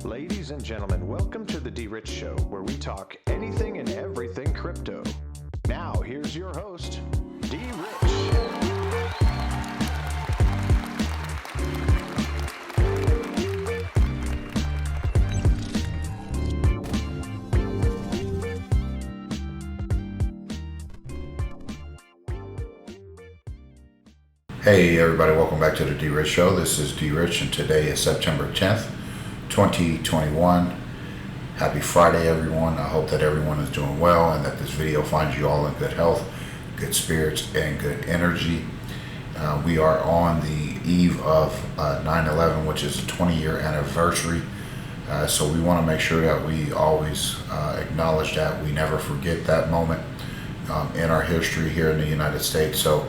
Ladies and gentlemen, welcome to the DRich Show, where we talk anything and everything crypto. Now, here's your host, DRich. Hey everybody, welcome back to the DRich Show. This is DRich and today is September 10th, 2021. Happy Friday everyone. I hope that everyone is doing well and that this video finds you all in good health, good spirits, and good energy. We are on the eve of 9/11, which is a 20-year anniversary. So we want to make sure that we always acknowledge that. We never forget that moment in our history here in the United States. So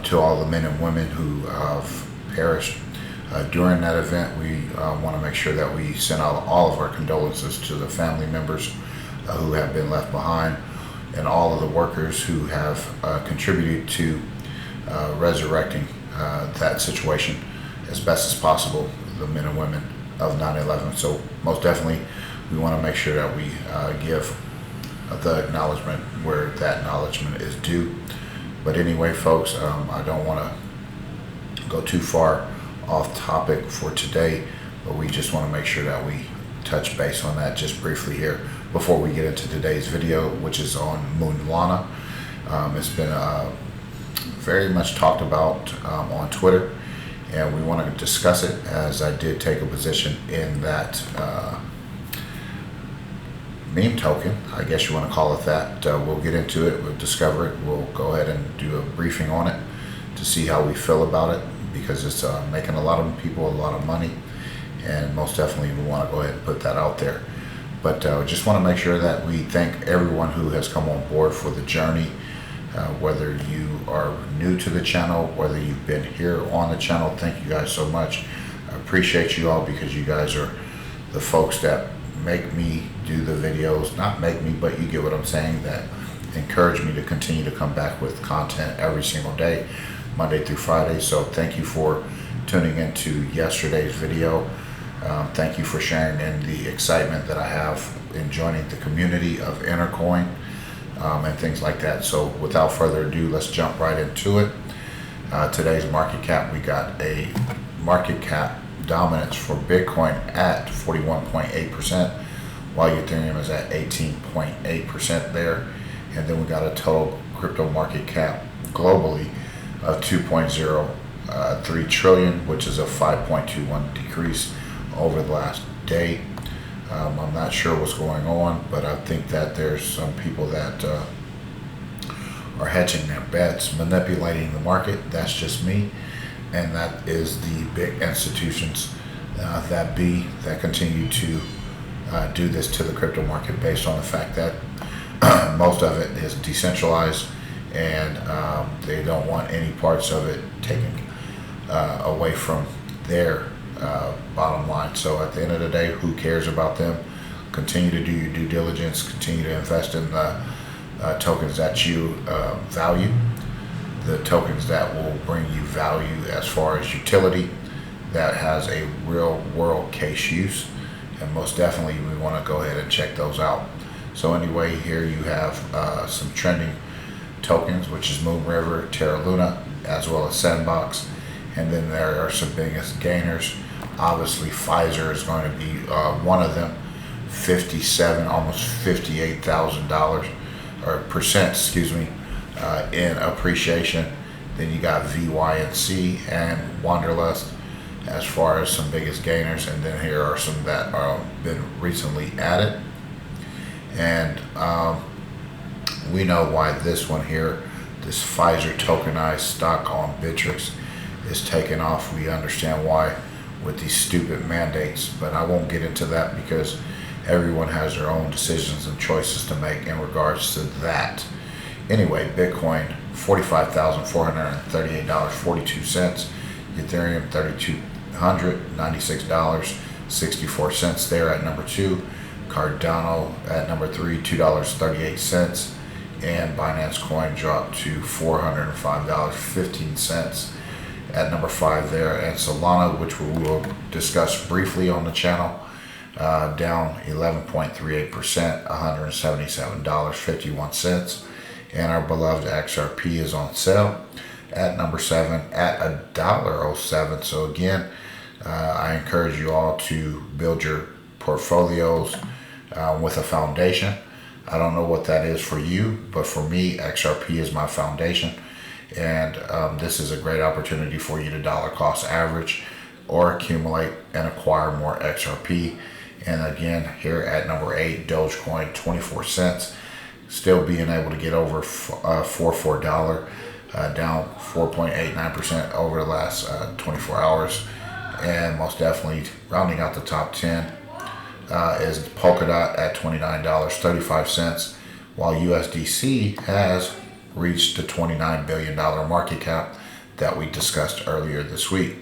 to all the men and women who have perished during that event, we want to make sure that we send out all of our condolences to the family members who have been left behind and all of the workers who have contributed to resurrecting that situation as best as possible, the men and women of 9/11. So most definitely we want to make sure that we give the acknowledgement where that acknowledgement is due. But anyway, folks, I don't want to go too far off topic for today, but we just want to make sure that we touch base on that just briefly here before we get into today's video, which is on Moonlana. It's been very much talked about on Twitter, and we want to discuss it as I did take a position in that meme token, I guess you want to call it that. We'll get into it, we'll discover it, we'll go ahead and do a briefing on it to see how we feel about it, because it's making a lot of people a lot of money, and most definitely we want to go ahead and put that out there. But just want to make sure that we thank everyone who has come on board for the journey, whether you are new to the channel, whether you've been here on the channel. Thank you guys so much. I appreciate you all, because you guys are the folks that make me do the videos. Not make me, but you get what I'm saying, that encourage me to continue to come back with content every single day, Monday through Friday. So thank you for tuning into yesterday's video. Thank you for sharing in the excitement that I have in joining the community of Intercoin and things like that. So without further ado, let's jump right into it. Today's market cap, we got a market cap dominance for Bitcoin at 41.8%, while Ethereum is at 18.8% there. And then we got a total crypto market cap globally of 2.03 trillion, which is a 5.21 decrease over the last day. I'm not sure what's going on, but I think that there's some people that are hedging their bets, manipulating the market. That's just me. And that is the big institutions that continue to do this to the crypto market, based on the fact that most of it is decentralized, and they don't want any parts of it taken away from their bottom line. So at the end of the day, who cares about them? Continue to do your due diligence, continue to invest in the tokens that you value, the tokens that will bring you value as far as utility, that has a real world case use, and most definitely we want to go ahead and check those out. So anyway, here you have some trending tokens, which is Moon River, Terra Luna, as well as Sandbox, and then there are some biggest gainers. Obviously Pfizer is going to be one of them, 57, almost $58,000 or percent, excuse me, in appreciation. Then you got VYNC and Wanderlust as far as some biggest gainers, and then here are some that are been recently added. And we know why this one here, this Pfizer tokenized stock on Bittrex, is taking off. We understand why with these stupid mandates, but I won't get into that because everyone has their own decisions and choices to make in regards to that. Anyway, Bitcoin, $45,438.42. Ethereum, $3,296.64 there at number 2. Cardano at number 3, $2.38. And Binance Coin dropped to $405.15 at number 5 there. And Solana, which we will discuss briefly on the channel, down 11.38%, $177.51. And our beloved XRP is on sale at number 7 at $1.07. So again, I encourage you all to build your portfolios with a foundation. I don't know what that is for you, but for me, XRP is my foundation. And this is a great opportunity for you to dollar cost average or accumulate and acquire more XRP. And again, here at number 8, Dogecoin, 24 cents, still being able to get over $4 down 4.89% over the last 24 hours. And most definitely rounding out the top 10 is Polkadot at $29.35, while USDC has reached the $29 billion market cap that we discussed earlier this week.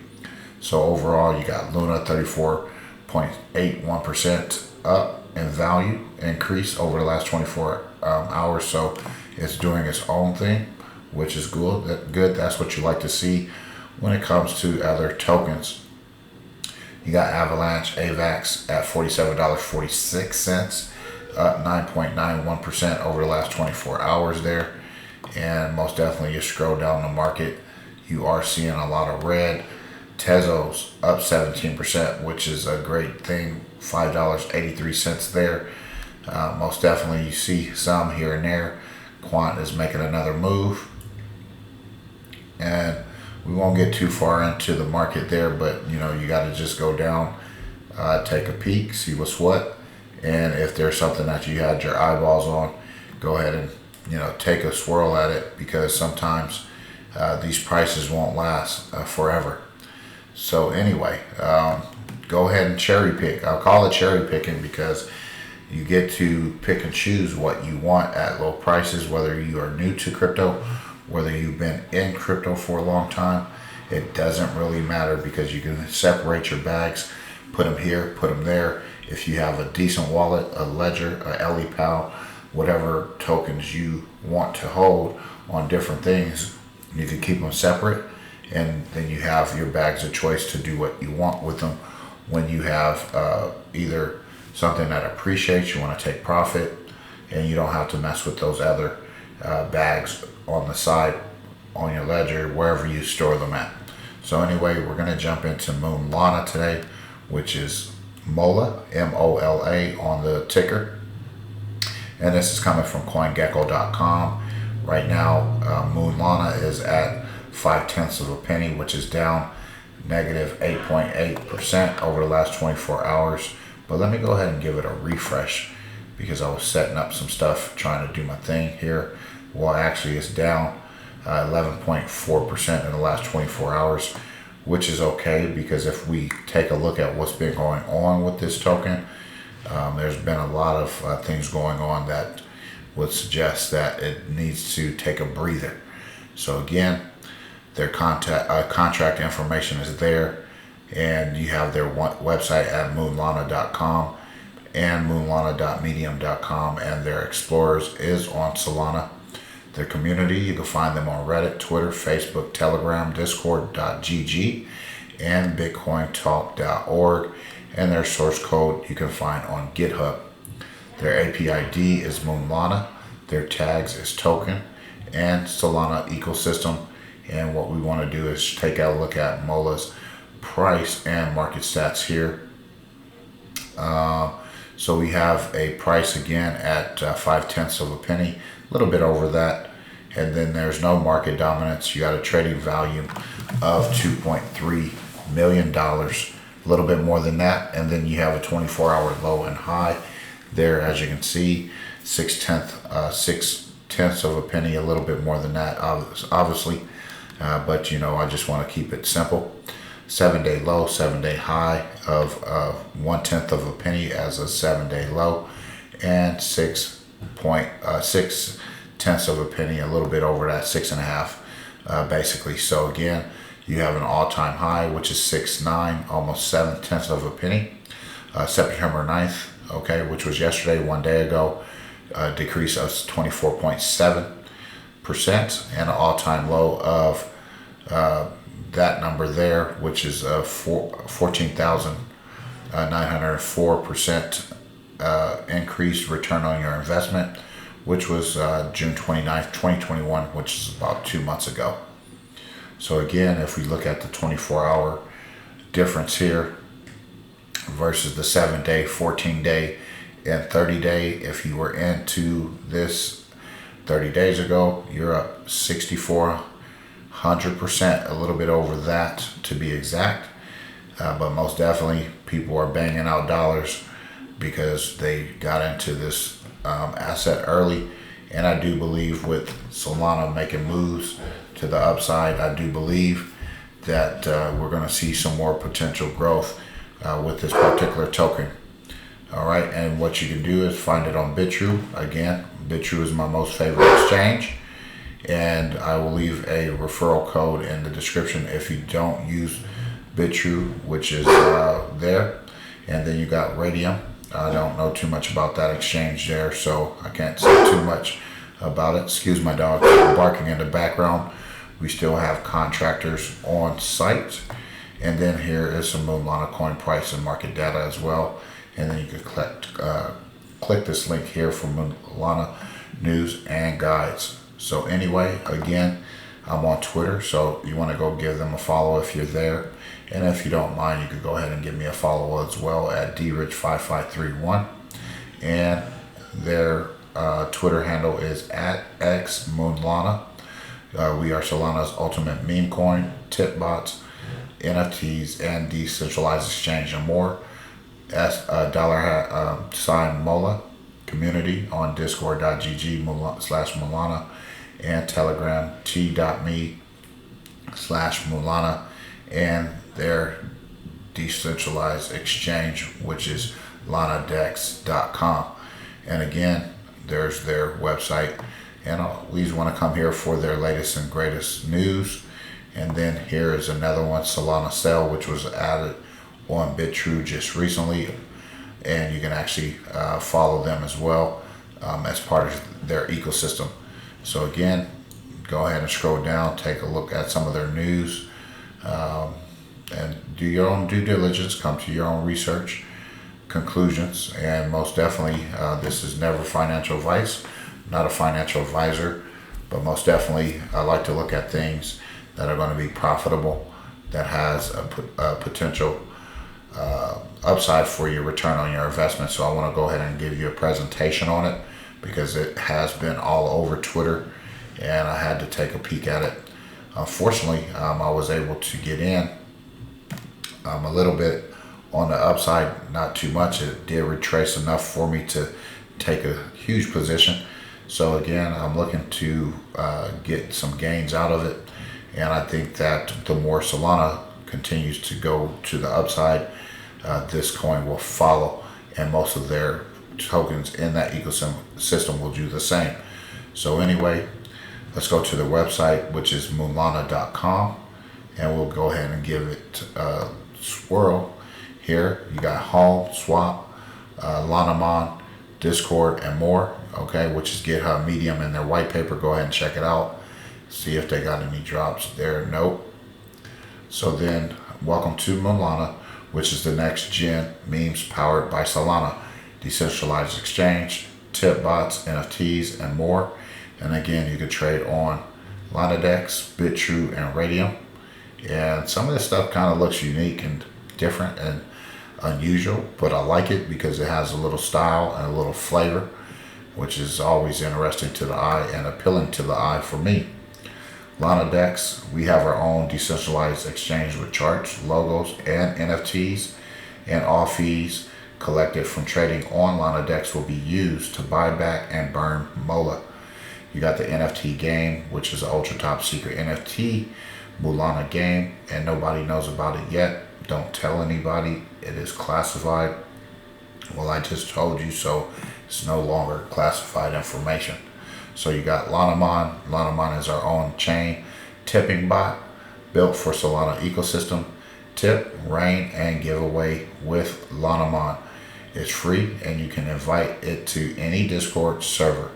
So overall, you got Luna 34.81% up in value increase over the last 24 hours. So it's doing its own thing, which is good. That's what you like to see when it comes to other tokens. You got Avalanche AVAX at $47.46, up 9.91% over the last 24 hours there. And most definitely, you scroll down the market, you are seeing a lot of red. Tezos up 17%, which is a great thing, $5.83 there. Most definitely, you see some here and there. Quant is making another move. And we won't get too far into the market there, but you got to just go down, take a peek, see what's what. And if there's something that you had your eyeballs on, go ahead and take a swirl at it, because sometimes these prices won't last forever. So anyway, go ahead and cherry pick. I'll call it cherry picking because you get to pick and choose what you want at low prices, whether you are new to crypto, whether you've been in crypto for a long time. It doesn't really matter, because you can separate your bags, put them here, put them there. If you have a decent wallet, a ledger, a LEPAL, whatever tokens you want to hold on different things, you can keep them separate, and then you have your bags of choice to do what you want with them. When you have either something that appreciates, you want to take profit, and you don't have to mess with those other bags on the side, on your ledger, wherever you store them at. So anyway, we're going to jump into Moonlana today, which is Mola, M-O-L-A on the ticker. And this is coming from CoinGecko.com. Right now, Moonlana is at 0.5 of a penny, which is down negative 8.8% over the last 24 hours. But let me go ahead and give it a refresh, because I was setting up some stuff, trying to do my thing here. Well, actually, it's down 11.4% in the last 24 hours, which is okay, because if we take a look at what's been going on with this token, there's been a lot of things going on that would suggest that it needs to take a breather. So again, their contract information is there, and you have their website at moonlana.com and moonlana.medium.com, and their explorers is on Solana. Their community, you can find them on Reddit, Twitter, Facebook, Telegram, Discord.gg, and BitcoinTalk.org. And their source code you can find on GitHub. Their API-ID is Moonlana. Their tags is token and Solana ecosystem. And what we want to do is take a look at Mola's price and market stats here. So we have a price again at 0.5 of a penny, a little bit over that. And then there's no market dominance. You got a trading volume of $2.3 million. A little bit more than that, and then you have a 24-hour low and high there, as you can see, 0.6 of a penny, a little bit more than that, obviously, but I just want to keep it simple. 7-day low, 7-day high of 0.1 of a penny as a 7-day low, and 6.6 of a penny, a little bit over that, 6.5, basically. So again, you have an all-time high, which is 6.9, almost 0.7 of a penny. September 9th, okay, which was yesterday, 1 day ago, decrease of 24.7%, and an all-time low of that number there, which is 14,000 904% increased return on your investment, which was June 29th, 2021, which is about 2 months ago. So again, if we look at the 24-hour difference here versus the 7-day, 14-day, and 30-day, if you were into this 30 days ago, you're up 6,400%, a little bit over that to be exact. But most definitely, people are banging out dollars because they got into this asset early. And I do believe with Solana making moves to the upside, I do believe that we're going to see some more potential growth with this particular token. All right, and what you can do is find it on Bitrue. Again, Bitrue is my most favorite exchange, and I will leave a referral code in the description if you don't use Bitrue, which is there. And then you got Radium. I don't know too much about that exchange there, so I can't say too much about it. Excuse my dog barking in the background. We still have contractors on site. And then here is some Moonlana coin price and market data as well. And then you can click this link here for Moonlana news and guides. So anyway, again, I'm on Twitter, so you want to go give them a follow if you're there. And if you don't mind, you could go ahead and give me a follow as well at DRich5531. And their Twitter handle is at xmoonlana. We are Solana's ultimate meme coin, tip bots, NFTs, and decentralized exchange and more. $sign Mola community on discord.gg/Moonlana and Telegram t.me/Moonlana and their decentralized exchange, which is lanadex.com. And again, there's their website, and please want to come here for their latest and greatest news. And then here is another one, Solana Sale, which was added on Bitrue just recently, and you can actually follow them as well as part of their ecosystem. So again, go ahead and scroll down, take a look at some of their news, and do your own due diligence, come to your own research conclusions. And most definitely, this is never financial advice, not a financial advisor, but most definitely I like to look at things that are going to be profitable, that has a potential upside for your return on your investment. So I want to go ahead and give you a presentation on it because it has been all over Twitter and I had to take a peek at it. Unfortunately, I was able to get in a little bit on the upside, not too much. It did retrace enough for me to take a huge position. So again, I'm looking to get some gains out of it. And I think that the more Solana continues to go to the upside, this coin will follow, and most of their tokens in that ecosystem will do the same. So anyway, let's go to the website, which is moonlana.com, and we'll go ahead and give it a swirl. Here you got Home, Swap, Lanamon, Discord, and more, okay, which is GitHub, Medium, and their white paper. Go ahead and check it out. See if they got any drops there. Nope. So then, welcome to Moonlana, which is the next gen memes powered by Solana, decentralized exchange, tip bots, NFTs, and more. And again, you can trade on Lanadex, Bitrue, and Radium. And some of this stuff kind of looks unique and different and unusual, but I like it because it has a little style and a little flavor, which is always interesting to the eye and appealing to the eye for me. Lanadex, we have our own decentralized exchange with charts, logos, and NFTs, and all fees collected from trading on Lanadex will be used to buy back and burn Mola. You got the NFT game, which is an ultra top secret NFT Moonlana game, and nobody knows about it yet. Don't tell anybody. It is classified. Well, I just told you, so it's no longer classified information. So you got Lanamon. Lanamon is our own chain tipping bot built for Solana ecosystem. Tip, rain, and giveaway with Lanamon. It's free and you can invite it to any Discord server,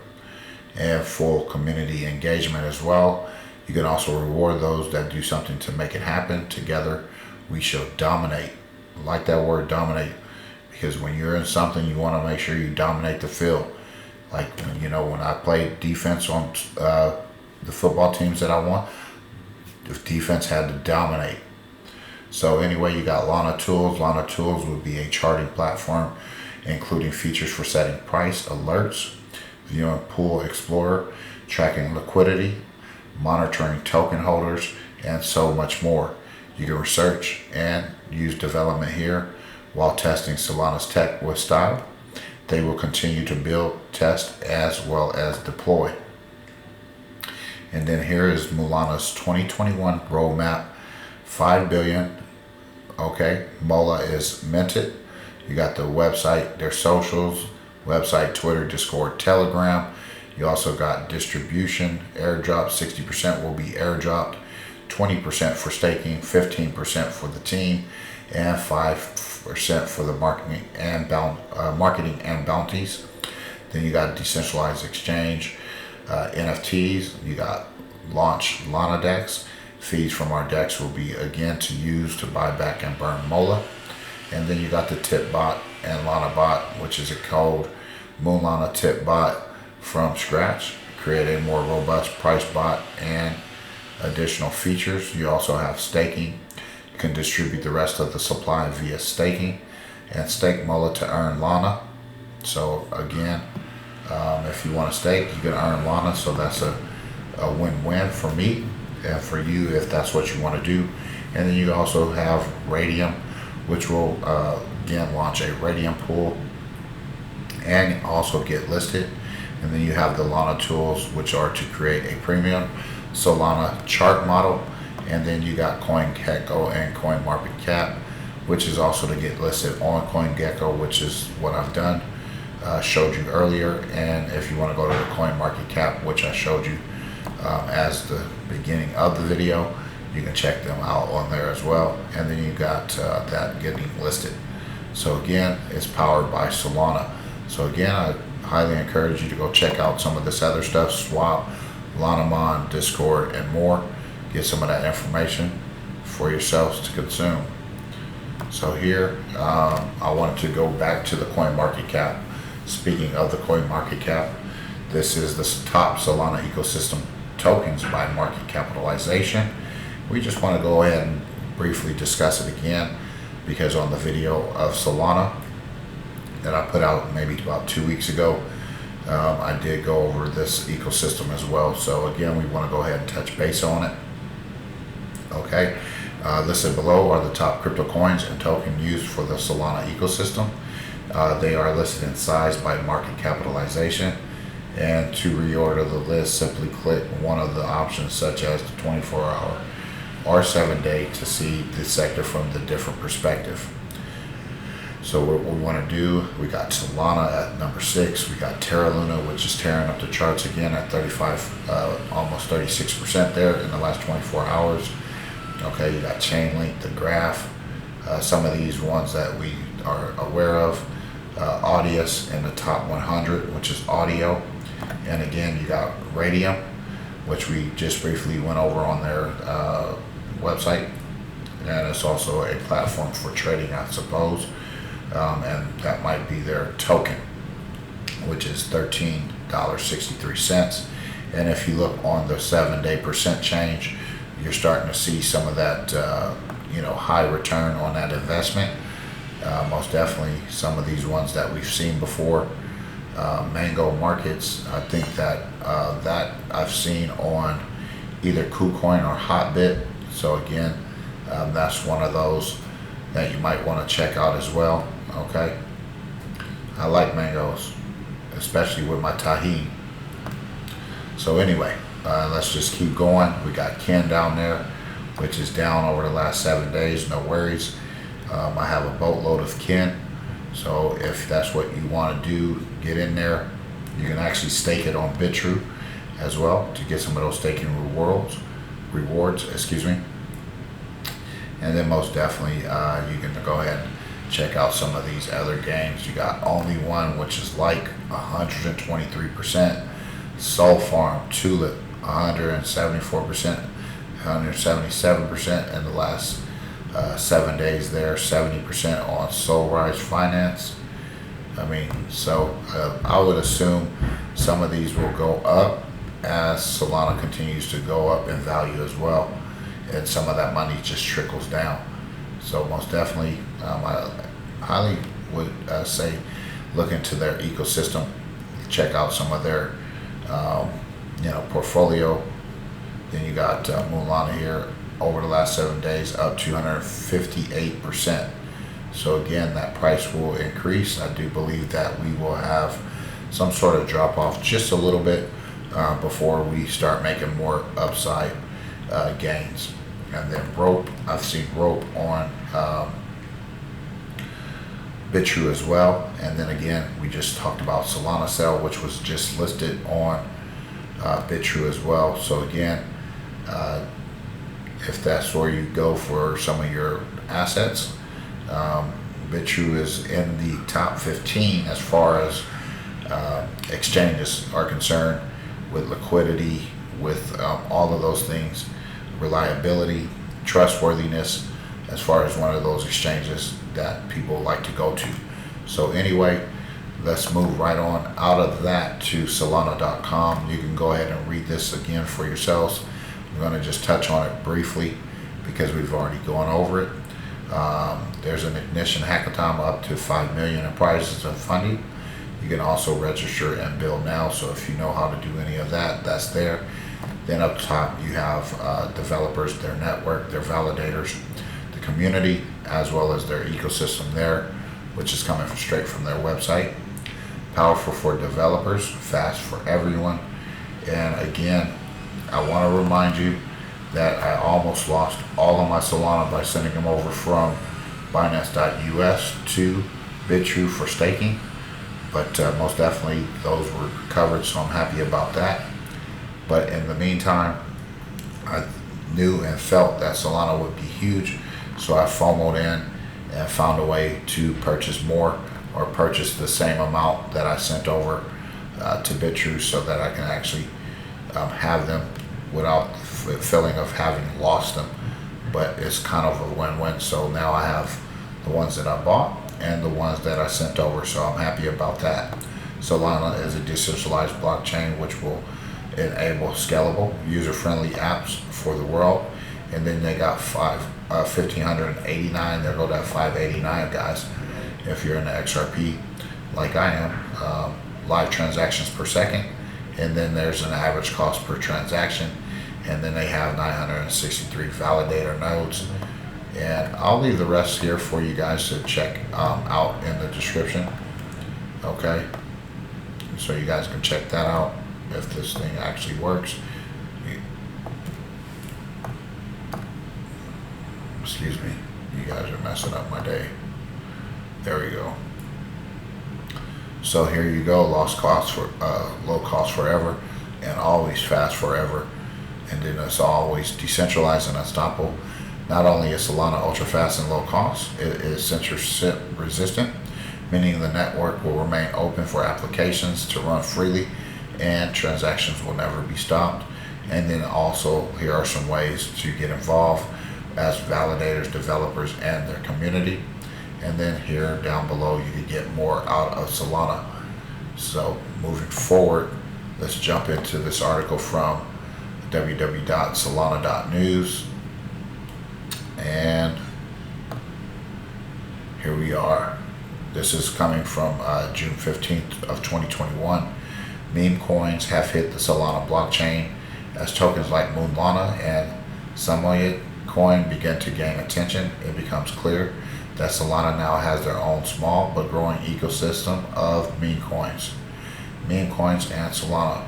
and full community engagement as well. You can also reward those that do something to make it happen. Together we shall dominate. Like that word, dominate. because when you're in something, you want to make sure you dominate the field. Like, you know, when I played defense on the football teams that I won, the defense had to dominate. So anyway, you got Lana Tools. Lana Tools would be a charting platform, including features for setting price, alerts, viewing pool explorer, tracking liquidity, monitoring token holders, and so much more. You can research and use development here while testing Solana's tech with style. They will continue to build, test, as well as deploy. And then here is Moonlana's 2021 roadmap, 5 billion. Okay, Mola is minted. You got the website, their socials, website, Twitter, Discord, Telegram. You also got distribution, airdrop, 60% will be airdropped, 20% for staking, 15% for the team, and 5% for the marketing and bounties. Then you got decentralized exchange, NFTs. You got launch Lana decks. Fees from our decks will be again to use to buy back and burn Mola. And then you got the tip bot and Lana bot, which is a code Moonlana tip bot from scratch. Create a more robust price bot and additional features. You also have staking. You can distribute the rest of the supply via staking and stake Mola to earn Lana. So again, if you want to stake, you can earn Lana. So that's a win-win for me and for you if that's what you want to do. And then you also have Radium, which will again launch a Radium pool and also get listed. And then you have the Lana tools, which are to create a premium Solana chart model. And then you got CoinGecko and CoinMarketCap, which is also to get listed on CoinGecko, which is what I've done, showed you earlier. And if you want to go to the CoinMarketCap, which I showed you as the beginning of the video, you can check them out on there as well. And then you got that getting listed. So again, it's powered by Solana. So again, I highly encourage you to go check out some of this other stuff, Swap, Lanamon, Discord, and more. Get some of that information for yourselves to consume. So here, I wanted to go back to the CoinMarketCap. Speaking of the CoinMarketCap, this is the top Solana ecosystem tokens by market capitalization. We just want to go ahead and briefly discuss it again, because on the video of Solana that I put out maybe about 2 weeks ago, I did go over this ecosystem as well. So again, we want to go ahead and touch base on it. Okay, listed below are the top crypto coins and token used for the Solana ecosystem. They are listed in size by market capitalization. And to reorder the list, simply click one of the options, such as the 24-hour or 7-day, to see the sector from the different perspective. So what we want to do, we got Solana at number 6. We got Terra Luna, which is tearing up the charts again at 35, almost 36% there in the last 24 hours. Okay, you got Chainlink, the Graph, some of these ones that we are aware of. Audius in the top 100, which is audio. And again, you got Radium, which we just briefly went over on their website. And it's also a platform for trading, I suppose. And that might be their token, which is $13.63. And if you look on the 7-day percent change, you're starting to see some of that, high return on that investment. Most definitely some of these ones that we've seen before. Mango Markets, I think that I've seen on either KuCoin or Hotbit. So again, that's one of those that you might want to check out as well. Okay, I like mangoes, especially with my tahini. So anyway, let's just keep going. We got Ken down there, which is down over the last 7 days. No worries. I have a boatload of Ken. So if that's what you want to do, get in there. You can actually stake it on Bitrue as well to get some of those staking rewards. And then most definitely, you can go ahead and check out some of these other games. You got Only One, which is like 123%. Soul Farm, Tulip, 174%, 177% in the last 7 days there, 70% on Solrise Finance. I mean, so I would assume some of these will go up as Solana continues to go up in value as well, and some of that money just trickles down. So most definitely, I highly would say look into their ecosystem, check out some of their portfolio. Then you got Moonlana here over the last 7 days up 258%. So again, that price will increase. I do believe that we will have some sort of drop off just a little bit before we start making more upside gains. And then rope, I've seen rope on BitTrue as well. And then again, we just talked about Solana Cell, which was just listed on BitTrue as well. So again, if that's where you go for some of your assets, BitTrue is in the top 15 as far as exchanges are concerned, with liquidity, with all of those things, reliability, trustworthiness, as far as one of those exchanges that people like to go to. So anyway, let's move right on out of that to Solana.com. You can go ahead and read this again for yourselves. I'm going to just touch on it briefly because we've already gone over it. There's an ignition hackathon up to 5 million in prizes and funding. You can also register and build now. So if you know how to do any of that, that's there. Then up top, you have developers, their network, their validators, the community, as well as their ecosystem there, which is coming straight from their website. Powerful for developers, fast for everyone. And again, I want to remind you that I almost lost all of my Solana by sending them over from Binance.us to BitTrue for staking. But most definitely those were covered, so I'm happy about that. But in the meantime, I knew and felt that Solana would be huge, so I FOMO'd in and found a way to purchase more, or purchase the same amount that I sent over to BitTrue, so that I can actually have them without the feeling of having lost them. But it's kind of a win-win. So now I have the ones that I bought and the ones that I sent over, so I'm happy about that. Solana is a decentralized blockchain which will enable scalable, user-friendly apps for the world. And then they got 1,589. There go that 589, guys. If you're in the XRP like I am, live transactions per second, and then there's an average cost per transaction, and then they have 963 validator nodes. And I'll leave the rest here for you guys to check out in the description. Okay, so you guys can check that out if this thing actually works. Excuse me, you guys are messing up my day. There we go. So here you go, low cost forever, and always fast forever. And then it's always decentralized and unstoppable. Not only is Solana ultra fast and low cost, it is censorship resistant, meaning the network will remain open for applications to run freely and transactions will never be stopped. And then also here are some ways to get involved as validators, developers, and their community. And then here down below you can get more out of Solana. So moving forward, let's jump into this article from www.solana.news. And here we are. This is coming from June 15th of 2021. Meme coins have hit the Solana blockchain as tokens like Moonlana and Samoyed coin begin to gain attention. It becomes clear that Solana now has their own small but growing ecosystem of meme coins. Meme coins and Solana.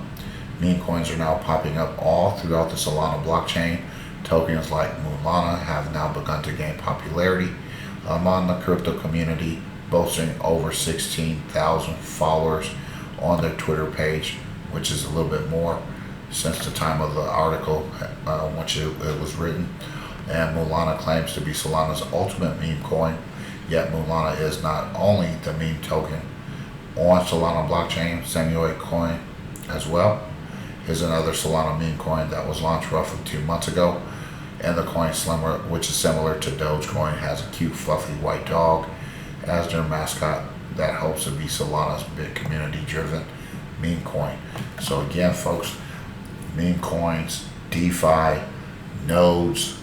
Meme coins are now popping up all throughout the Solana blockchain. Tokens like Moonlana have now begun to gain popularity among the crypto community, boasting over 16,000 followers on their Twitter page, which is a little bit more since the time of the article which it was written. And Moonlana claims to be Solana's ultimate meme coin, yet Moonlana is not only the meme token on Solana blockchain. Samoyed coin as well is another Solana meme coin that was launched roughly 2 months ago. and the coin Slimmer, which is similar to Dogecoin, has a cute fluffy white dog as their mascot that hopes to be Solana's big community driven meme coin. So again, folks, meme coins, DeFi, nodes,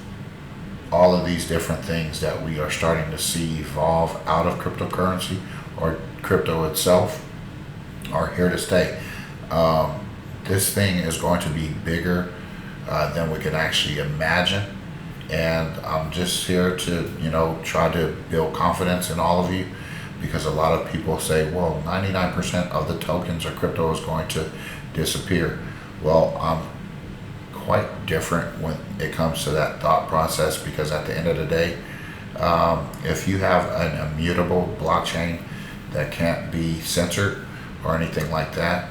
all of these different things that we are starting to see evolve out of cryptocurrency or crypto itself are here to stay. This thing is going to be bigger than we can actually imagine, and I'm just here to try to build confidence in all of you, because a lot of people say, well, 99% of the tokens or crypto is going to disappear. Well, I'm quite different when it comes to that thought process, because at the end of the day, if you have an immutable blockchain that can't be censored or anything like that,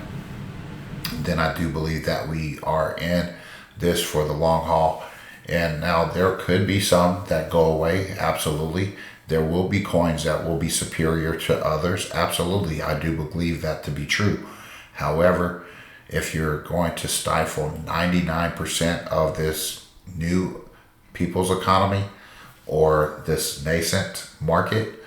then I do believe that we are in this for the long haul. And now there could be some that go away. Absolutely. There will be coins that will be superior to others. Absolutely. I do believe that to be true. However, if you're going to stifle 99% of this new people's economy or this nascent market,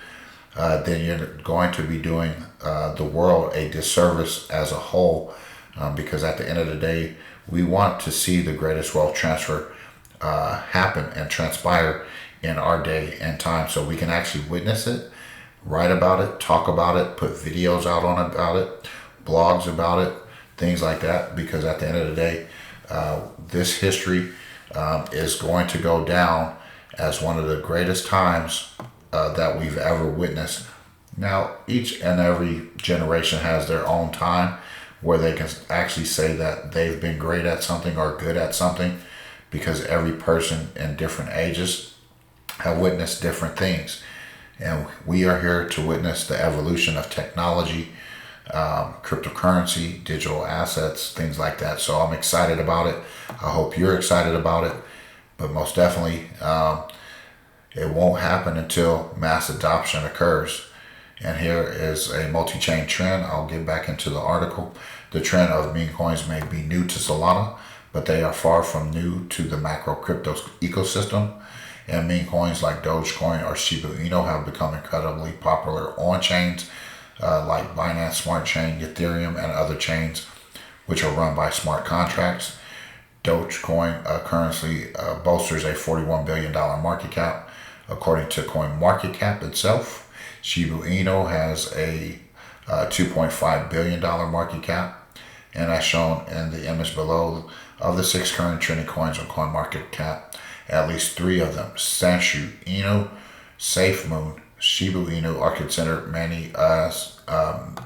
then you're going to be doing the world a disservice as a whole, because at the end of the day, we want to see the greatest wealth transfer happen and transpire in our day and time, so we can actually witness it, write about it, talk about it, put videos out on about it, blogs about it, things like that, because at the end of the day, this history is going to go down as one of the greatest times that we've ever witnessed. Now, each and every generation has their own time where they can actually say that they've been great at something or good at something, because every person in different ages have witnessed different things. And we are here to witness the evolution of technology, cryptocurrency, digital assets, things like that. So I'm excited about it. I hope you're excited about it. But most definitely, it won't happen until mass adoption occurs. And here is a multi-chain trend. I'll get back into the article. The trend of meme coins may be new to Solana, but they are far from new to the macro crypto ecosystem. And meme coins like Dogecoin or Shiba Inu have become incredibly popular on chains like Binance Smart Chain, Ethereum, and other chains which are run by smart contracts. Dogecoin currently bolsters a $41 billion market cap, according to CoinMarketCap itself. Shiba Inu has a $2.5 billion market cap, and as shown in the image below, of the 6 current trending coins on CoinMarketCap, at least 3 of them, Sanshu, Inu, SafeMoon, Shiba Inu, are considered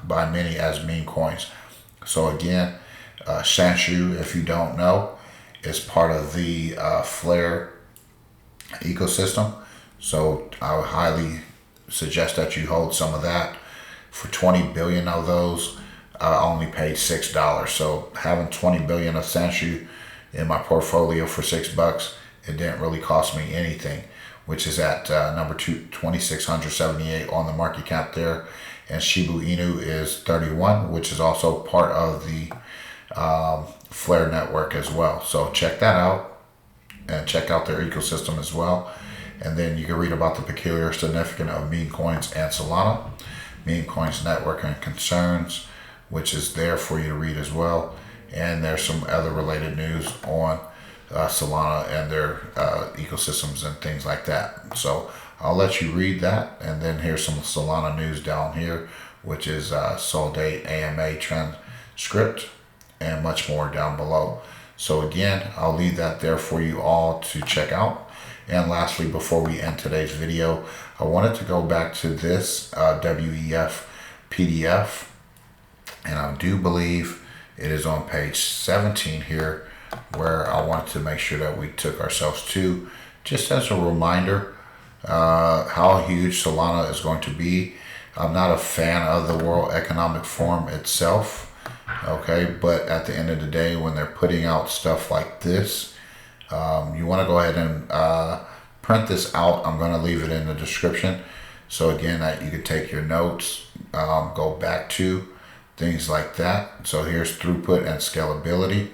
by many as meme coins. So again, Sanshu, if you don't know, is part of the Flare ecosystem. So I would highly suggest that you hold some of that. For 20 billion of those, I only paid $6. So having 20 billion of Sanshu in my portfolio for $6, it didn't really cost me anything, which is at number 2678 on the market cap there. And Shiba Inu is 31, which is also part of the Flare network as well. So check that out and check out their ecosystem as well. And then you can read about the peculiar significance of meme coins and Solana, meme coins network and concerns, which is there for you to read as well. And there's some other related news on Solana and their ecosystems and things like that. So I'll let you read that. And then here's some Solana news down here, which is Sol Date, AMA transcript, and much more down below. So again, I'll leave that there for you all to check out. And lastly, before we end today's video, I wanted to go back to this WEF PDF, and I do believe it is on page 17 here, where I wanted to make sure that we took ourselves to, just as a reminder, how huge Solana is going to be. I'm not a fan of the World Economic Forum itself, okay, but at the end of the day, when they're putting out stuff like this, you want to go ahead and print this out. I'm going to leave it in the description. So again, that you can take your notes, go back to things like that. So here's throughput and scalability.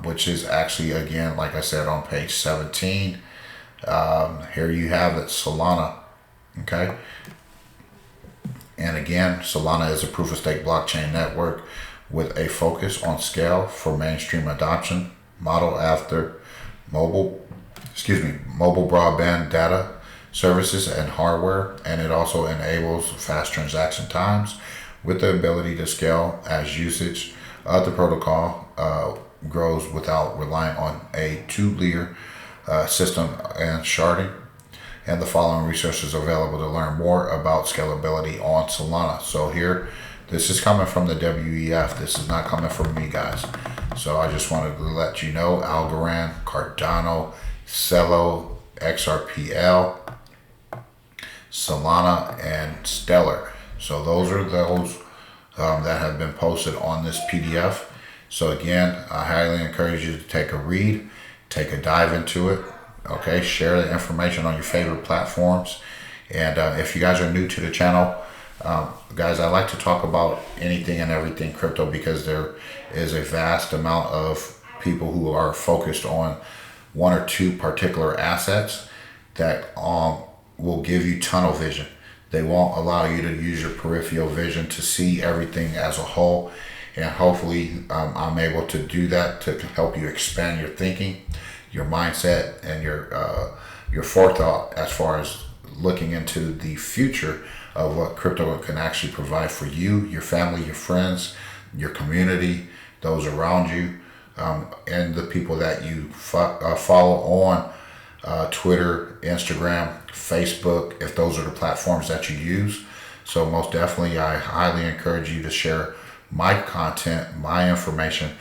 which is actually, again, like I said, on page 17. Here you have it, Solana. Okay. And again, Solana is a proof of stake blockchain network with a focus on scale for mainstream adoption, model after mobile broadband data services and hardware, and it also enables fast transaction times with the ability to scale as usage of the protocol grows without relying on a two-layer system and sharding. And the following resources are available to learn more about scalability on Solana. So here, this is coming from the WEF. This is not coming from me, guys. So I just wanted to let you know, Algorand, Cardano, Celo, XRPL, Solana, and Stellar. So those are those that have been posted on this PDF. So again, I highly encourage you to take a read, take a dive into it. Okay, share the information on your favorite platforms. And if you guys are new to the channel, guys, I like to talk about anything and everything crypto because there is a vast amount of people who are focused on one or two particular assets that will give you tunnel vision. They won't allow you to use your peripheral vision to see everything as a whole. And hopefully I'm able to do that to help you expand your thinking, your mindset, and your forethought as far as looking into the future of what crypto can actually provide for you, your family, your friends, your community, those around you, and the people that you follow on Twitter, Instagram, Facebook, if those are the platforms that you use. So most definitely, I highly encourage you to share my content, my information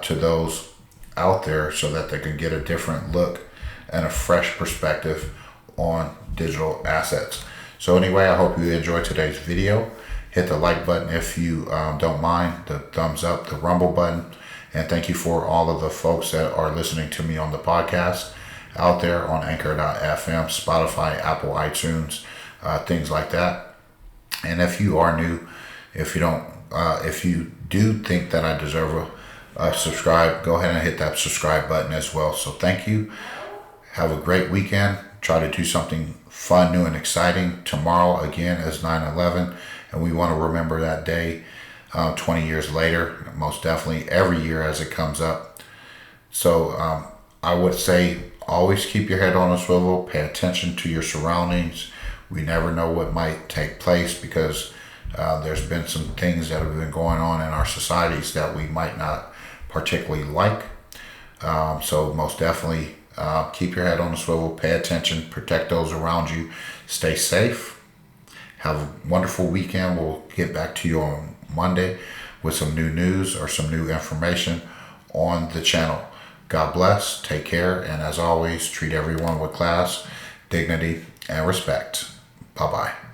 to those out there so that they can get a different look and a fresh perspective on digital assets. So anyway, I hope you enjoyed today's video. Hit the like button if you don't mind, the thumbs up, the rumble button. And thank you for all of the folks that are listening to me on the podcast out there on Anchor.fm, Spotify, Apple, iTunes, things like that. And if you are new, if you do think that I deserve a subscribe, go ahead and hit that subscribe button as well. So thank you. Have a great weekend. Try to do something fun, new, and exciting. Tomorrow again is 9/11, and we want to remember that day 20 years later, most definitely every year as it comes up. So I would say always keep your head on a swivel, pay attention to your surroundings. We never know what might take place because there's been some things that have been going on in our societies that we might not particularly like. So most definitely keep your head on a swivel, pay attention, protect those around you, stay safe. Have a wonderful weekend. We'll get back to you on Monday with some new news or some new information on the channel. God bless, take care, and as always, treat everyone with class, dignity, and respect. Bye-bye.